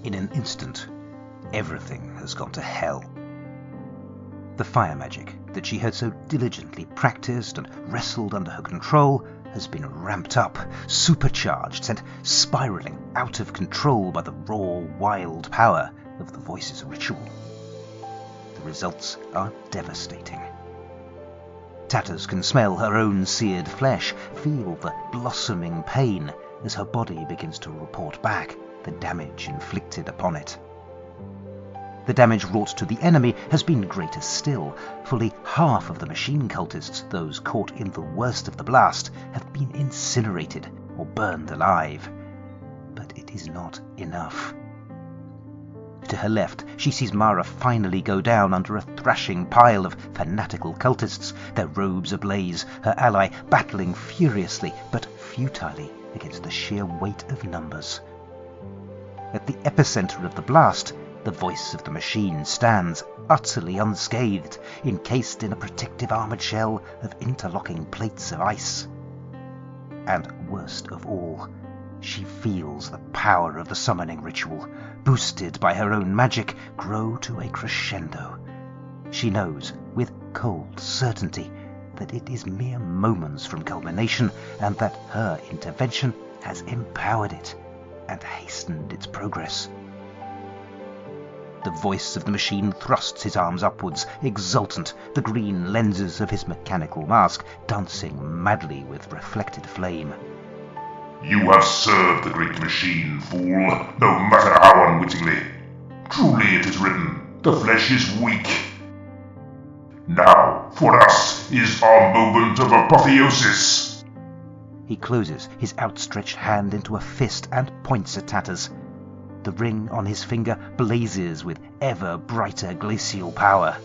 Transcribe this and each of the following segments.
In an instant, everything has gone to hell. The fire magic that she had so diligently practiced and wrestled under her control has been ramped up, supercharged, sent spiraling out of control by the raw, wild power of the Voice's ritual. The results are devastating. Tatters can smell her own seared flesh, feel the blossoming pain as her body begins to report back the damage inflicted upon it. The damage wrought to the enemy has been greater still. Fully half of the machine cultists, those caught in the worst of the blast, have been incinerated or burned alive. But it is not enough. To her left, she sees Mara finally go down under a thrashing pile of fanatical cultists, their robes ablaze, her ally battling furiously but futilely against the sheer weight of numbers. At the epicenter of the blast, the Voice of the Machine stands, utterly unscathed, encased in a protective armored shell of interlocking plates of ice. And worst of all, she feels the power of the summoning ritual, boosted by her own magic, grow to a crescendo. She knows, with cold certainty, that it is mere moments from culmination, and that her intervention has empowered it and hastened its progress. The Voice of the Machine thrusts his arms upwards, exultant, the green lenses of his mechanical mask dancing madly with reflected flame. You have served the great machine, fool, no matter how unwittingly. Truly it is written, the flesh is weak. Now, for us, is our moment of apotheosis. He closes his outstretched hand into a fist and points at Tatters. The ring on his finger blazes with ever brighter glacial power.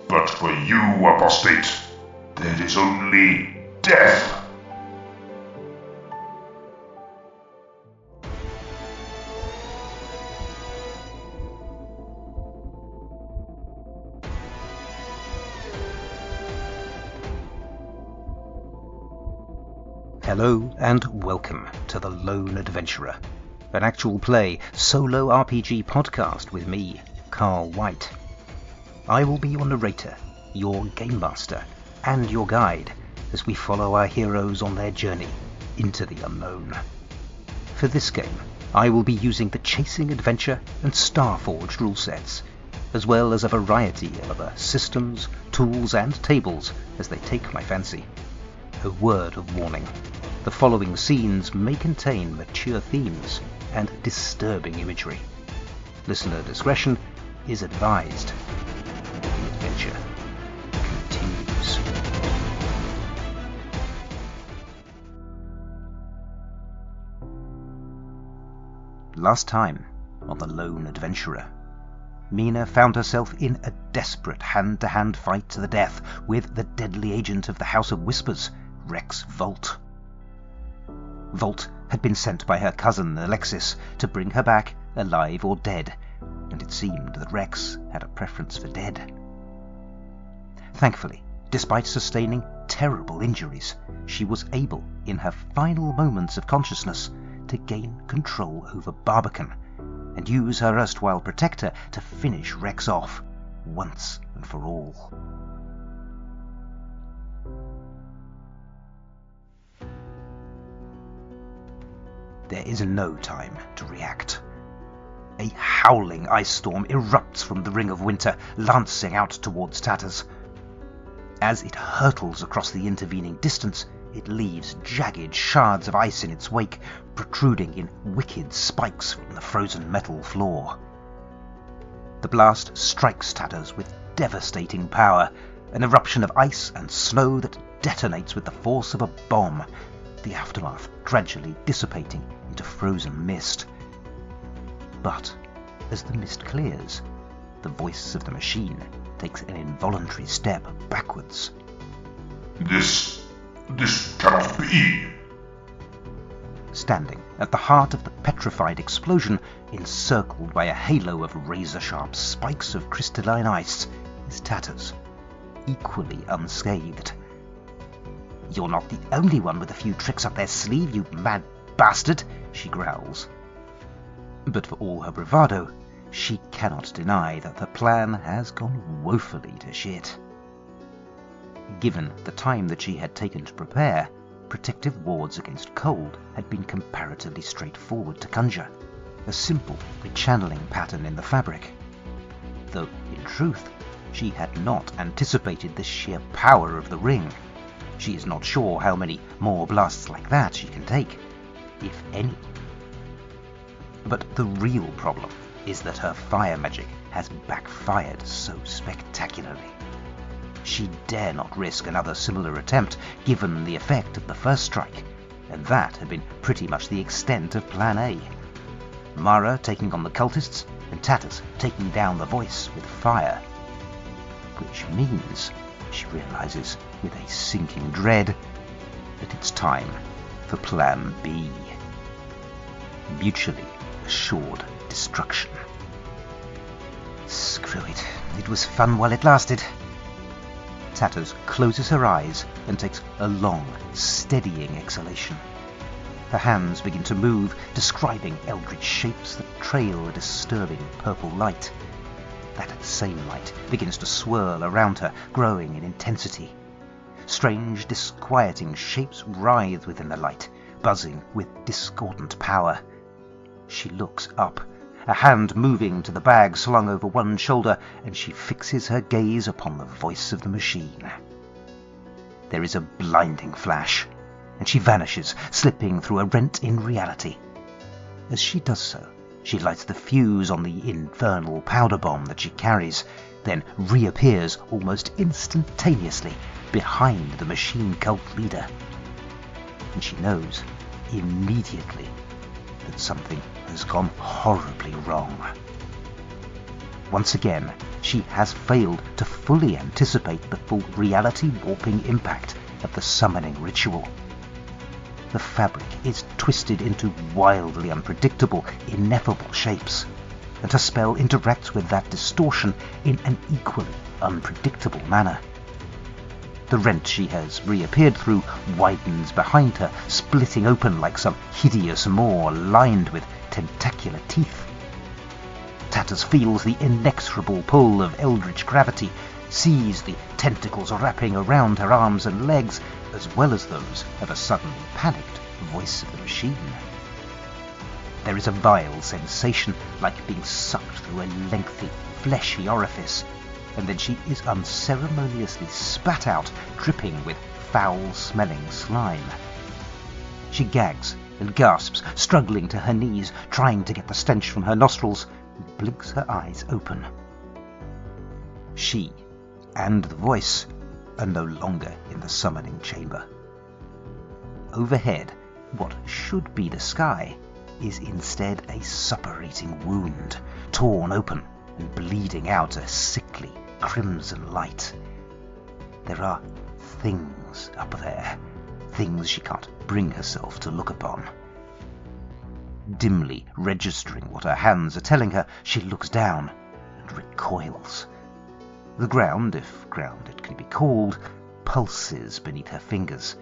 But for you, apostate, there is only death. Hello and welcome to The Lone Adventurer, an actual play solo RPG podcast with me, Carl White. I will be your narrator, your game master, and your guide as we follow our heroes on their journey into the unknown. For this game, I will be using the Chasing Adventure and Starforged rule sets, as well as a variety of other systems, tools, and tables as they take my fancy. A word of warning. The following scenes may contain mature themes and disturbing imagery. Listener discretion is advised. The adventure continues. Last time on The Lone Adventurer, Mina found herself in a desperate hand-to-hand fight to the death with the deadly agent of the House of Whispers, Rex Volt. Volt had been sent by her cousin Alexis to bring her back, alive or dead, and it seemed that Rex had a preference for dead. Thankfully, despite sustaining terrible injuries, she was able, in her final moments of consciousness, to gain control over Barbican and use her erstwhile protector to finish Rex off, once and for all. There is no time to react. A howling ice storm erupts from the Ring of Winter, lancing out towards Tatters. As it hurtles across the intervening distance, it leaves jagged shards of ice in its wake, protruding in wicked spikes from the frozen metal floor. The blast strikes Tatters with devastating power, an eruption of ice and snow that detonates with the force of a bomb, the aftermath gradually dissipating into frozen mist. But as the mist clears, the Voice of the Machine takes an involuntary step backwards. This cannot be. Standing at the heart of the petrified explosion, encircled by a halo of razor-sharp spikes of crystalline ice, is Tatters, equally unscathed. "You're not the only one with a few tricks up their sleeve, you mad bastard," she growls. But for all her bravado, she cannot deny that the plan has gone woefully to shit. Given the time that she had taken to prepare, protective wards against cold had been comparatively straightforward to conjure, a simple rechanneling pattern in the fabric. Though, in truth, she had not anticipated the sheer power of the ring. She is not sure how many more blasts like that she can take, if any. But the real problem is that her fire magic has backfired so spectacularly. She dare not risk another similar attempt, given the effect of the first strike, and that had been pretty much the extent of Plan A. Mara taking on the cultists, and Tatters taking down the voice with fire. Which means, she realizes with a sinking dread, that it's time for Plan B. Mutually assured destruction. Screw it, it was fun while it lasted. Tatters closes her eyes and takes a long, steadying exhalation. Her hands begin to move, describing eldritch shapes that trail a disturbing purple light. That same light begins to swirl around her, growing in intensity. Strange, disquieting shapes writhe within the light, buzzing with discordant power. She looks up, a hand moving to the bag slung over one shoulder, and she fixes her gaze upon the voice of the machine. There is a blinding flash, and she vanishes, slipping through a rent in reality. As she does so, she lights the fuse on the infernal powder bomb that she carries, then reappears almost instantaneously behind the machine cult leader. And she knows immediately that something has gone horribly wrong. Once again, she has failed to fully anticipate the full reality-warping impact of the summoning ritual. The fabric is twisted into wildly unpredictable, ineffable shapes, and her spell interacts with that distortion in an equally unpredictable manner. The rent she has reappeared through widens behind her, splitting open like some hideous maw lined with tentacular teeth. Tatters feels the inexorable pull of eldritch gravity, sees the tentacles wrapping around her arms and legs, as well as those of a suddenly panicked voice of the machine. There is a vile sensation like being sucked through a lengthy, fleshy orifice, and then she is unceremoniously spat out, dripping with foul-smelling slime. She gags and gasps, struggling to her knees, trying to get the stench from her nostrils, and blinks her eyes open. She and the voice are no longer in the summoning chamber. Overhead, what should be the sky is instead a supper-eating wound, torn open and bleeding out a sickly crimson light. There are things up there, things she can't bring herself to look upon. Dimly registering what her hands are telling her, she looks down and recoils. The ground, if ground it can be called, pulses beneath her fingers,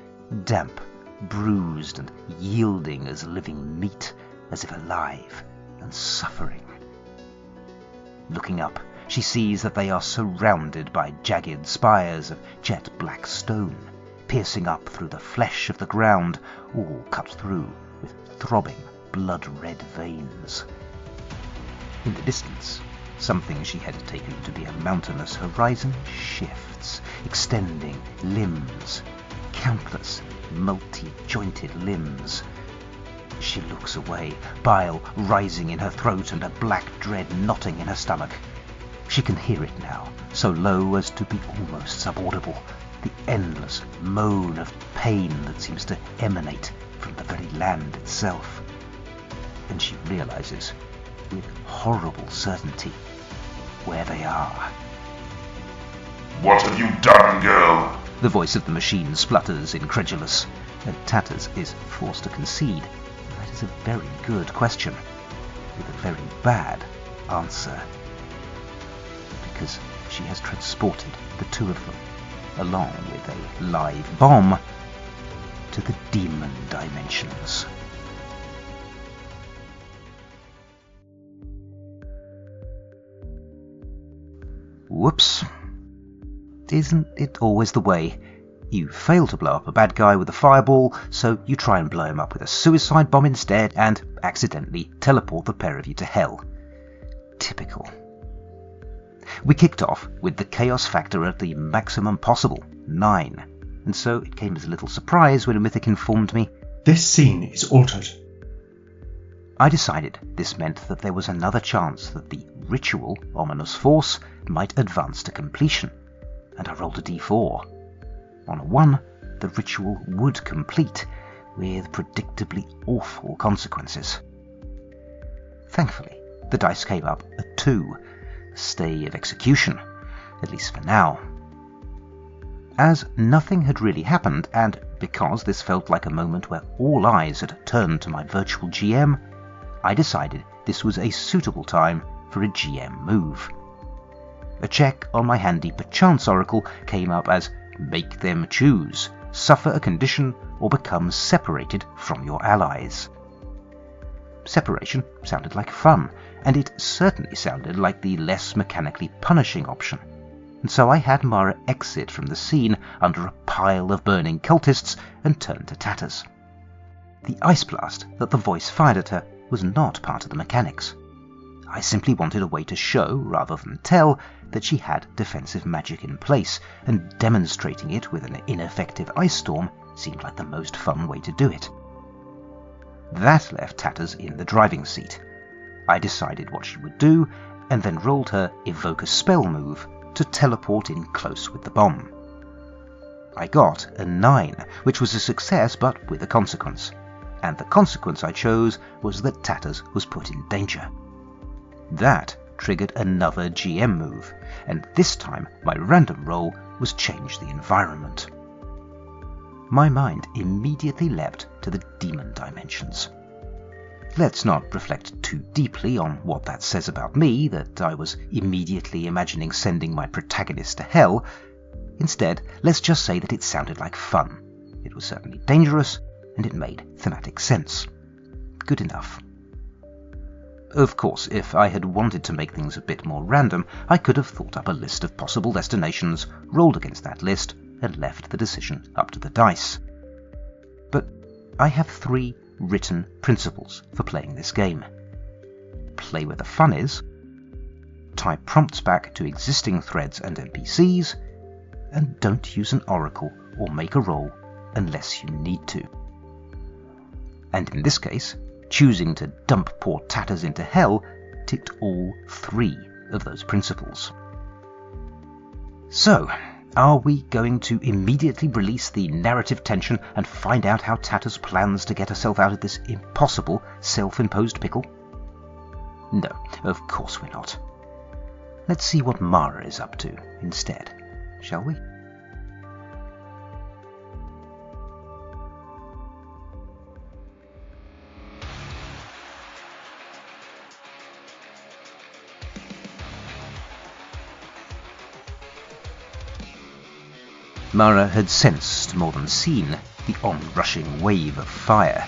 damp, bruised and yielding as living meat, as if alive and suffering. Looking up, she sees that they are surrounded by jagged spires of jet-black stone, piercing up through the flesh of the ground, all cut through with throbbing, blood-red veins. In the distance, something she had taken to be a mountainous horizon shifts, extending limbs, countless multi-jointed limbs. She looks away, bile rising in her throat and a black dread knotting in her stomach. She can hear it now, so low as to be almost subaudible, the endless moan of pain that seems to emanate from the very land itself. And she realizes, with horrible certainty, where they are. What have you done, girl? The voice of the machine splutters, incredulous, and Tatters is forced to concede that is a very good question, with a very bad answer. Because she has transported the two of them, along with a live bomb, to the demon dimensions. Whoops. Isn't it always the way? You fail to blow up a bad guy with a fireball, so you try and blow him up with a suicide bomb instead and accidentally teleport the pair of you to hell. Typical. We kicked off with the chaos factor at the maximum possible, 9, and so it came as a little surprise when a mythic informed me, "This scene is altered." I decided this meant that there was another chance that the ritual ominous force might advance to completion, and I rolled a d4. On a 1, the ritual would complete, with predictably awful consequences. Thankfully, the dice came up a 2, a stay of execution, at least for now. As nothing had really happened, and because this felt like a moment where all eyes had turned to my virtual GM, I decided this was a suitable time for a GM move. A check on my handy perchance oracle came up as "Make them choose, suffer a condition, or become separated from your allies." Separation sounded like fun, and it certainly sounded like the less mechanically punishing option, and so I had Mara exit from the scene under a pile of burning cultists and turn to Tatters. The ice blast that the voice fired at her was not part of the mechanics. I simply wanted a way to show, rather than tell, that she had defensive magic in place, and demonstrating it with an ineffective ice storm seemed like the most fun way to do it. That left Tatters in the driving seat. I decided what she would do, and then rolled her Evoke a Spell move to teleport in close with the bomb. I got a 9, which was a success but with a consequence, and the consequence I chose was that Tatters was put in danger. That triggered another GM move, and this time my random roll was change the environment. My mind immediately leapt to the demon dimensions. Let's not reflect too deeply on what that says about me, that I was immediately imagining sending my protagonist to hell. Instead, let's just say that it sounded like fun. It was certainly dangerous, and it made thematic sense. Good enough. Of course, if I had wanted to make things a bit more random, I could have thought up a list of possible destinations, rolled against that list, and left the decision up to the dice. But I have 3 written principles for playing this game. Play where the fun is, tie prompts back to existing threads and NPCs, and don't use an oracle or make a roll unless you need to. And in this case, choosing to dump poor Tatters into hell ticked all 3 of those principles. So, are we going to immediately release the narrative tension and find out how Tatters plans to get herself out of this impossible self-imposed pickle? No, of course we're not. Let's see what Mara is up to instead, shall we? Mara had sensed more than seen the onrushing wave of fire.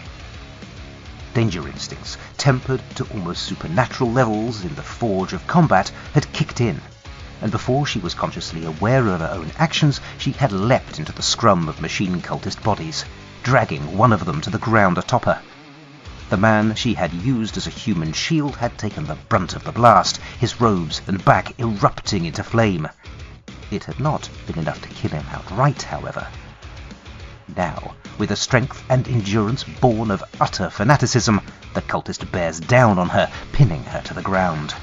Danger instincts, tempered to almost supernatural levels in the forge of combat, had kicked in, and before she was consciously aware of her own actions, she had leapt into the scrum of machine cultist bodies, dragging one of them to the ground atop her. The man she had used as a human shield had taken the brunt of the blast, his robes and back erupting into flame. It had not been enough to kill him outright, however. Now, with a strength and endurance born of utter fanaticism, the cultist bears down on her, pinning her to the ground.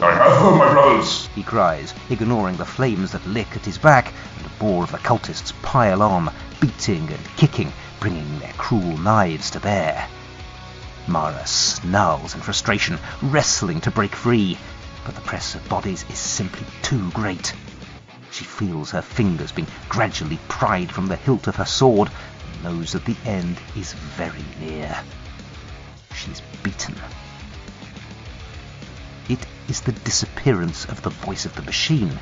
"I have her, my brothers!" he cries, ignoring the flames that lick at his back, and more of the cultists pile on, beating and kicking, bringing their cruel knives to bear. Mara snarls in frustration, wrestling to break free, but the press of bodies is simply too great. She feels her fingers being gradually pried from the hilt of her sword, and knows that the end is very near. She's beaten. It is the disappearance of the voice of the machine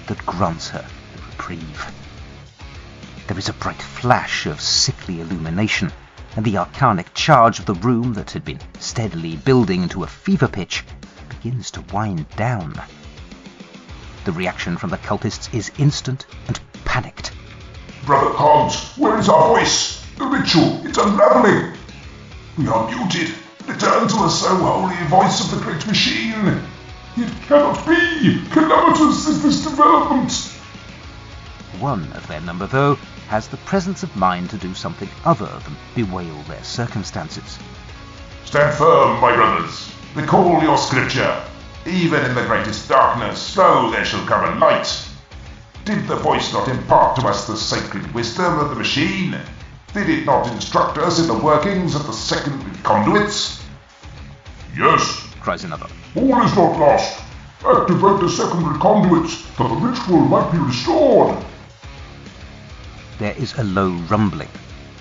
that grants her the reprieve. There is a bright flash of sickly illumination, and the arcanic charge of the room that had been steadily building to a fever pitch begins to wind down. The reaction from the cultists is instant and panicked. Brother Cogs, where is our voice? The ritual, it's unraveling. We are muted. Return to us, O holy voice of the great machine. It cannot be. Calamitous is this development. One of their number, though, has the presence of mind to do something other than bewail their circumstances. Stand firm, my brothers. Recall your scripture. Even in the greatest darkness, lo, there shall come a light. Did the voice not impart to us the sacred wisdom of the machine? Did it not instruct us in the workings of the secondary conduits? Yes, cries another. All is not lost. Activate the secondary conduits, that the ritual might be restored. There is a low rumbling,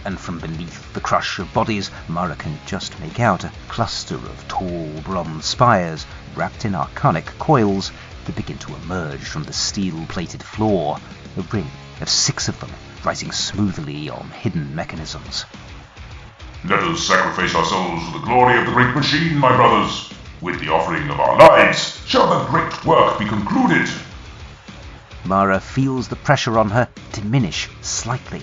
and from beneath the crush of bodies, Mara can just make out a cluster of tall bronze spires wrapped in arcanic coils that begin to emerge from the steel-plated floor, a ring of 6 of them rising smoothly on hidden mechanisms. Let us sacrifice our souls to the glory of the great machine, my brothers. With the offering of our lives shall the great work be concluded. Mara feels the pressure on her diminish slightly.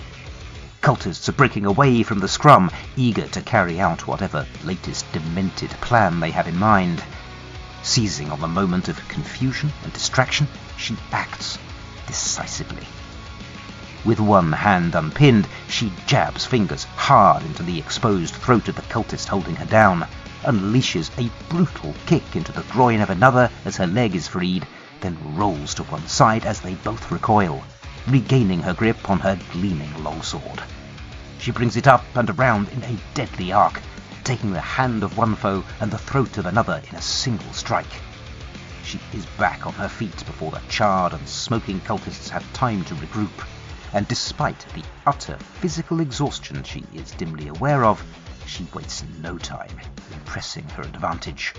Cultists are breaking away from the scrum, eager to carry out whatever latest demented plan they have in mind. Seizing on the moment of confusion and distraction, she acts decisively. With one hand unpinned, she jabs fingers hard into the exposed throat of the cultist holding her down, unleashes a brutal kick into the groin of another as her leg is freed, then rolls to one side as they both recoil, regaining her grip on her gleaming longsword. She brings it up and around in a deadly arc, taking the hand of one foe and the throat of another in a single strike. She is back on her feet before the charred and smoking cultists have time to regroup, and despite the utter physical exhaustion she is dimly aware of, she wastes no time in pressing her advantage.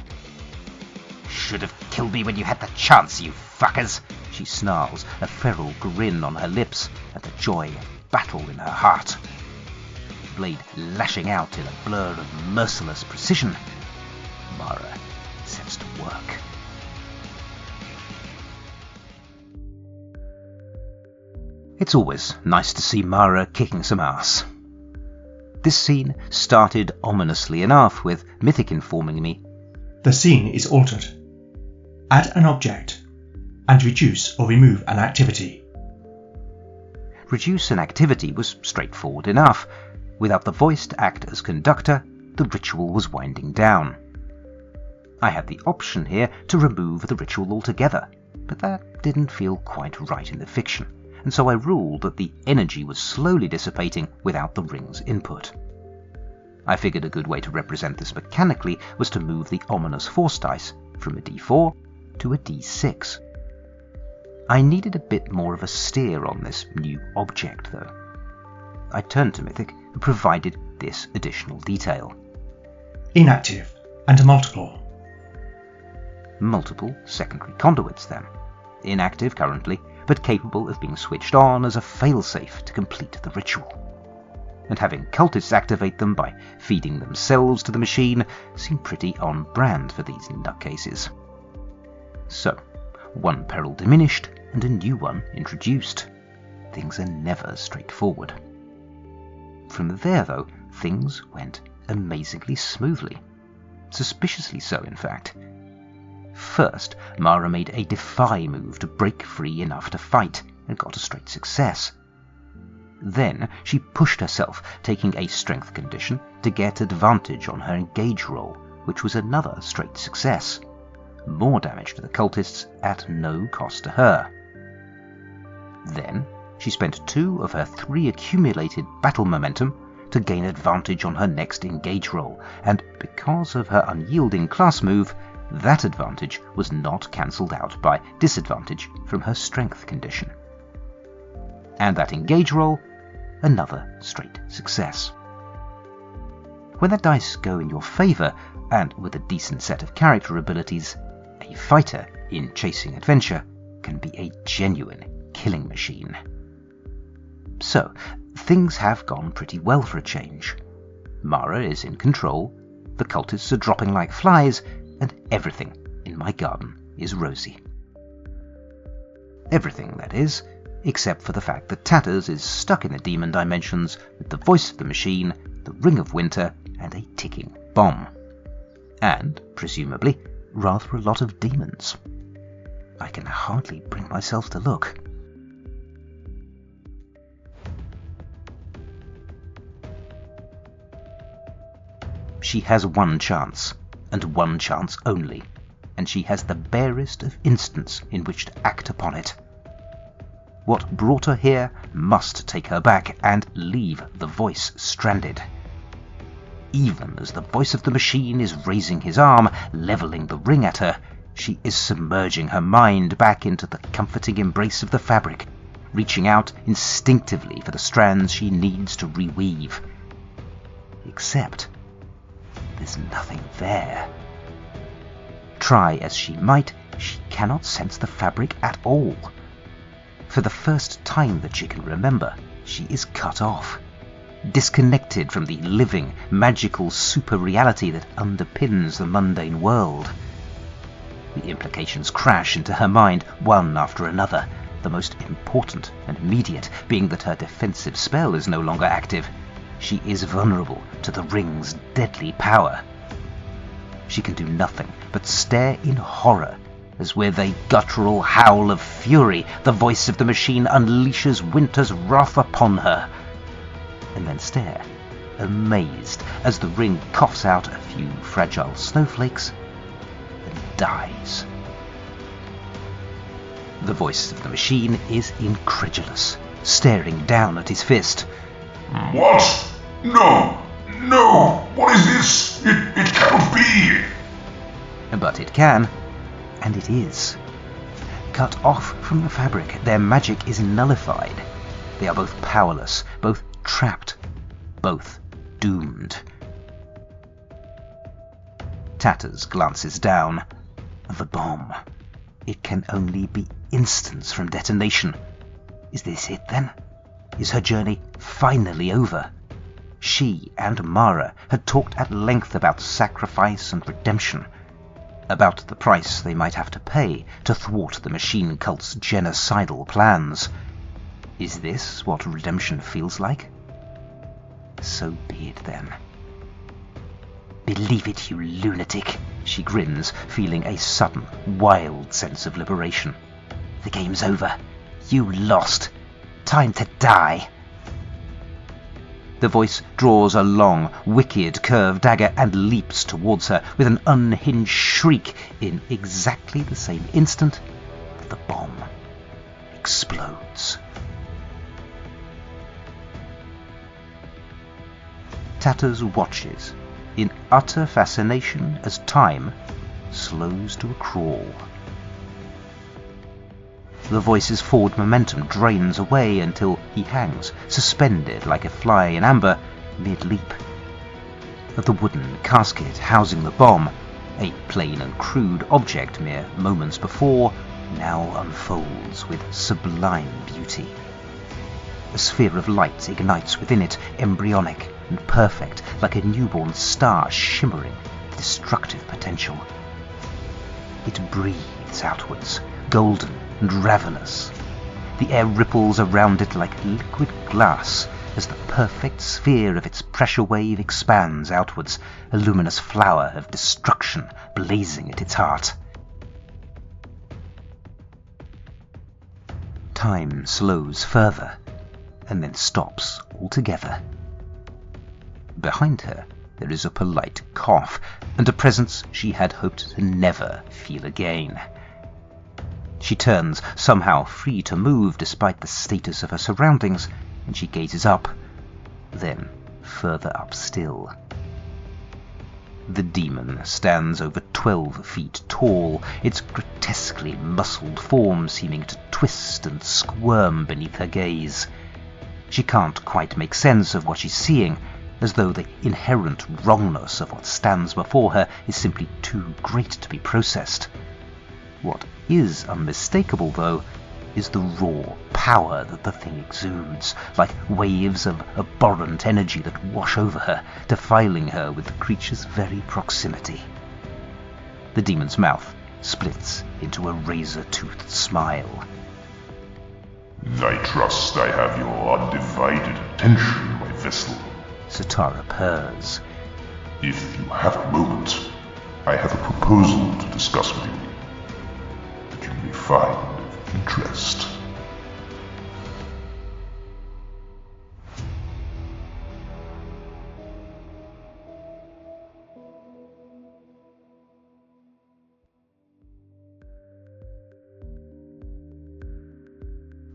"Should have killed me when you had the chance, you fuckers!" she snarls, a feral grin on her lips at the joy of battle in her heart. Blade lashing out in a blur of merciless precision, Mara sets to work. It's always nice to see Mara kicking some ass. This scene started ominously enough, with Mythic informing me, The scene is altered. Add an object and reduce or remove an activity. Reduce an activity was straightforward enough. Without the voice to act as conductor, the ritual was winding down. I had the option here to remove the ritual altogether, but that didn't feel quite right in the fiction, and so I ruled that the energy was slowly dissipating without the ring's input. I figured a good way to represent this mechanically was to move the ominous force dice from a d4 to a d6. I needed a bit more of a steer on this new object, though. I turned to Mythic, who provided this additional detail. Inactive and multiple. Multiple secondary conduits, then. Inactive currently, but capable of being switched on as a failsafe to complete the ritual. And having cultists activate them by feeding themselves to the machine seemed pretty on brand for these nutcases. So, one peril diminished and a new one introduced. Things are never straightforward. From there, though, things went amazingly smoothly. Suspiciously so, in fact. First, Mara made a defy move to break free enough to fight, and got a straight success. Then she pushed herself, taking a strength condition to get advantage on her engage roll, which was another straight success. More damage to the cultists at no cost to her. Then she spent 2 of her 3 accumulated battle momentum to gain advantage on her next engage roll, and because of her unyielding class move, that advantage was not cancelled out by disadvantage from her strength condition. And that engage roll, another straight success. When the dice go in your favour, and with a decent set of character abilities, a fighter in Chasing Adventure can be a genuine killing machine. So, things have gone pretty well for a change. Mara is in control, the cultists are dropping like flies, and everything in my garden is rosy. Everything, that is, except for the fact that Tatters is stuck in the demon dimensions with the voice of the machine, the ring of winter, and a ticking bomb. And, presumably, rather a lot of demons. I can hardly bring myself to look. She has one chance, and one chance only, and she has the barest of instants in which to act upon it. What brought her here must take her back and leave the voice stranded. Even as the voice of the machine is raising his arm, levelling the ring at her, she is submerging her mind back into the comforting embrace of the fabric, reaching out instinctively for the strands she needs to reweave. Except there's nothing there. Try as she might, she cannot sense the fabric at all. For the first time that she can remember, she is cut off, disconnected from the living, magical super-reality that underpins the mundane world. The implications crash into her mind, one after another, the most important and immediate being that her defensive spell is no longer active. She is vulnerable to the ring's deadly power. She can do nothing but stare in horror as with a guttural howl of fury the voice of the machine unleashes winter's wrath upon her, and then stare, amazed, as the ring coughs out a few fragile snowflakes and dies. The voice of the machine is incredulous, staring down at his fist. What? No! No! What is this? It cannot be! But it can, and it is. Cut off from the fabric, their magic is nullified. They are both powerless, both trapped, both doomed. Tatters glances down. The bomb. It can only be instants from detonation. Is this it, then? Is her journey finally over? She and Mara had talked at length about sacrifice and redemption, about the price they might have to pay to thwart the machine cult's genocidal plans. Is this what redemption feels like? So be it then. Believe it, you lunatic, she grins, feeling a sudden, wild sense of liberation. The game's over. You lost. Time to die. The voice draws a long, wicked curved dagger and leaps towards her with an unhinged shriek in exactly the same instant that the bomb explodes. Tatters watches in utter fascination as time slows to a crawl. The voice's forward momentum drains away until he hangs, suspended like a fly in amber, mid-leap. The wooden casket housing the bomb, a plain and crude object mere moments before, now unfolds with sublime beauty. A sphere of light ignites within it, embryonic and perfect, like a newborn star shimmering with destructive potential. It breathes outwards, golden and ravenous. The air ripples around it like liquid glass as the perfect sphere of its pressure wave expands outwards, a luminous flower of destruction blazing at its heart. Time slows further, and then stops altogether. Behind her there is a polite cough, and a presence she had hoped to never feel again. She turns, somehow free to move despite the status of her surroundings, and she gazes up, then further up still. The demon stands over 12 feet tall, its grotesquely muscled form seeming to twist and squirm beneath her gaze. She can't quite make sense of what she's seeing, as though the inherent wrongness of what stands before her is simply too great to be processed. What is unmistakable, though, is the raw power that the thing exudes, like waves of abhorrent energy that wash over her, defiling her with the creature's very proximity. The demon's mouth splits into a razor-toothed smile. I trust I have your undivided attention, my vessel. Satara purrs. If you have a moment, I have a proposal to discuss with you that you may find of interest.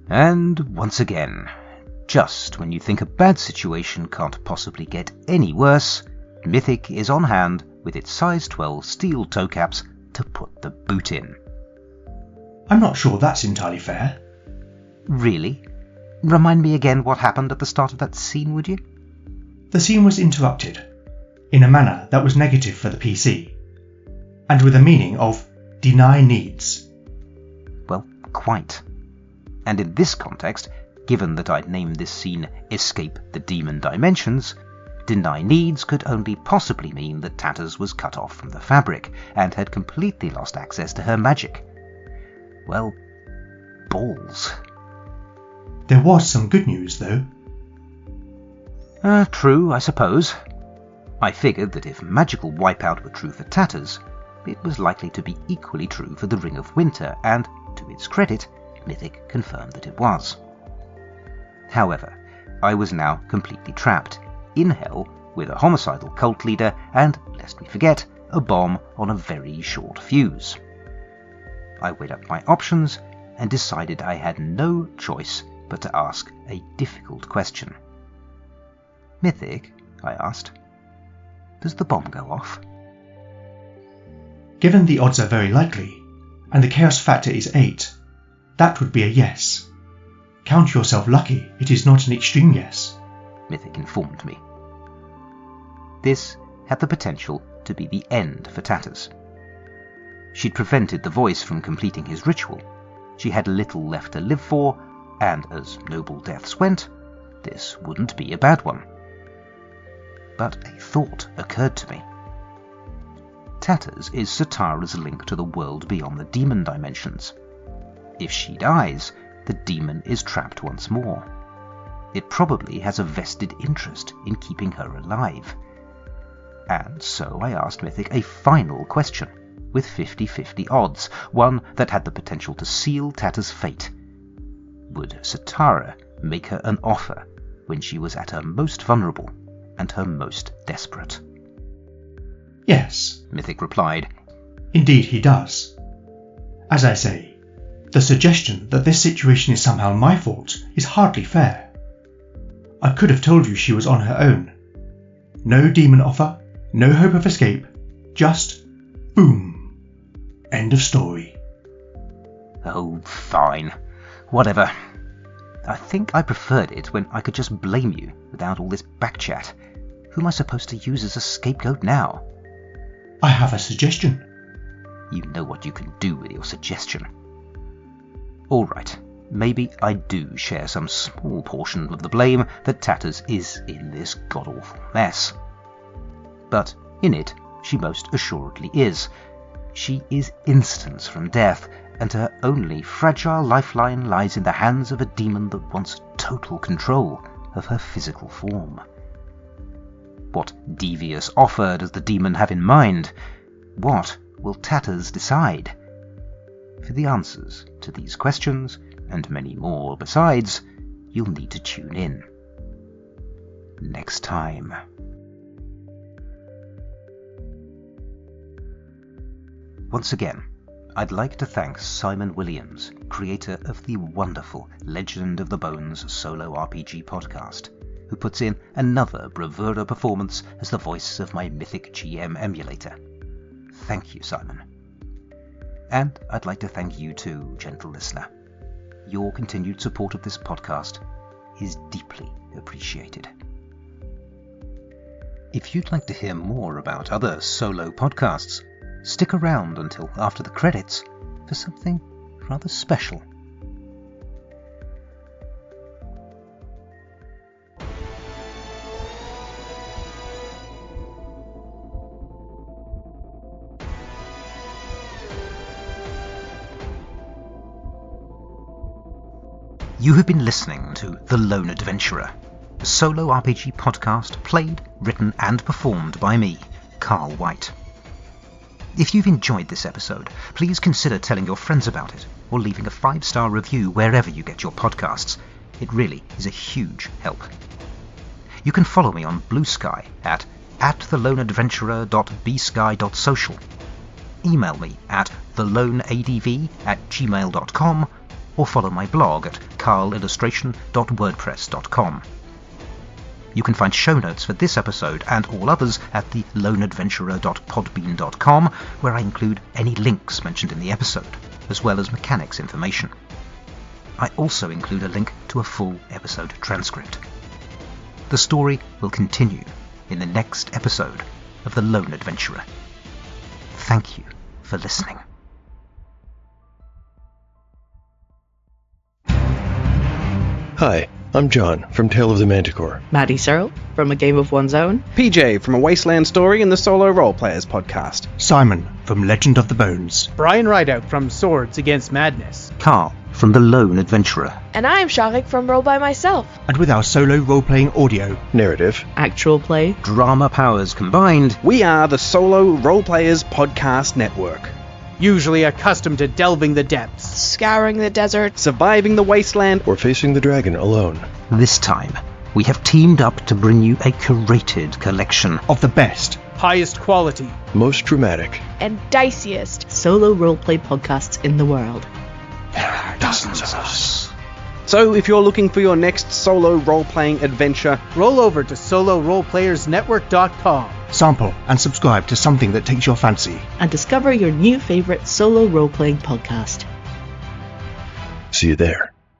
And once again, just when you think a bad situation can't possibly get any worse, Mythic is on hand with its size 12 steel toe caps to put the boot in. I'm not sure that's entirely fair. Really? Remind me again what happened at the start of that scene, would you? The scene was interrupted, in a manner that was negative for the PC, and with a meaning of deny needs. Well, quite. And in this context, given that I'd named this scene Escape the Demon Dimensions, deny needs could only possibly mean that Tatters was cut off from the fabric and had completely lost access to her magic. Well, balls. There was some good news, though. True, I suppose. I figured that if magical wipeout were true for Tatters, it was likely to be equally true for the Ring of Winter, and, to its credit, Mythic confirmed that it was. However, I was now completely trapped, in hell, with a homicidal cult leader and, lest we forget, a bomb on a very short fuse. I weighed up my options and decided I had no choice but to ask a difficult question. Mythic, I asked, does the bomb go off? Given the odds are very likely, and the chaos factor is 8, that would be a yes. Count yourself lucky it is not an extreme yes, Mythic informed me. This had the potential to be the end for Tatters. She'd prevented the voice from completing his ritual. She had little left to live for, and as noble deaths went, this wouldn't be a bad one. But a thought occurred to me. Tatters is Satara's link to the world beyond the demon dimensions. If she dies, the demon is trapped once more. It probably has a vested interest in keeping her alive. And so I asked Mythic a final question, with 50-50 odds, one that had the potential to seal Tatters' fate. Would Satara make her an offer when she was at her most vulnerable and her most desperate? Yes, Mythic replied. Indeed he does. As I say, the suggestion that this situation is somehow my fault is hardly fair. I could have told you she was on her own. No demon offer, no hope of escape, just boom. End of story. Oh, fine. Whatever. I think I preferred it when I could just blame you without all this backchat. Who am I supposed to use as a scapegoat now? I have a suggestion. You know what you can do with your suggestion. All right, maybe I do share some small portion of the blame that Tatters is in this god-awful mess. But in it, she most assuredly is. She is instants from death, and her only fragile lifeline lies in the hands of a demon that wants total control of her physical form. What devious offer does the demon have in mind? What will Tatters decide? For the answers to these questions, and many more besides, you'll need to tune in. Next time. Once again, I'd like to thank Simon Williams, creator of the wonderful Legend of the Bones solo RPG podcast, who puts in another bravura performance as the voice of my Mythic GM emulator. Thank you, Simon. And I'd like to thank you too, gentle listener. Your continued support of this podcast is deeply appreciated. If you'd like to hear more about other solo podcasts, stick around until after the credits for something rather special. You have been listening to The Lone Adventurer, a solo RPG podcast played, written and performed by me, Carl White. If you've enjoyed this episode, please consider telling your friends about it or leaving a 5-star review wherever you get your podcasts. It really is a huge help. You can follow me on BlueSky at theloneadventurer.bsky.social. Email me at theloneadv@gmail.com or follow my blog at carlillustration.wordpress.com. You can find show notes for this episode and all others at theloneadventurer.podbean.com, where I include any links mentioned in the episode, as well as mechanics information. I also include a link to a full episode transcript. The story will continue in the next episode of The Lone Adventurer. Thank you for listening. Hi, I'm John from Tale of the Manticore. Maddie Searle from A Game of One's Own. PJ from A Wasteland Story and the Solo Roleplayers podcast. Simon from Legend of the Bones. Brian Rideout from Swords Against Madness. Carl from The Lone Adventurer. And I'm Sharik from Roll By Myself. And with our solo role-playing audio, Narrative, Actual play, drama powers combined, We are the Solo Roleplayers Podcast Network. Usually accustomed to delving the depths, Scouring the desert, Surviving the wasteland, or facing the dragon alone. This time, we have teamed up to bring you a curated collection of the best, highest quality, Most dramatic. and diciest. solo roleplay podcasts in the world. There are dozens of us. So if you're looking for your next solo role-playing adventure, roll over to soloroleplayersnetwork.com. sample and subscribe to something that takes your fancy. And discover your new favourite solo role-playing podcast. See you there.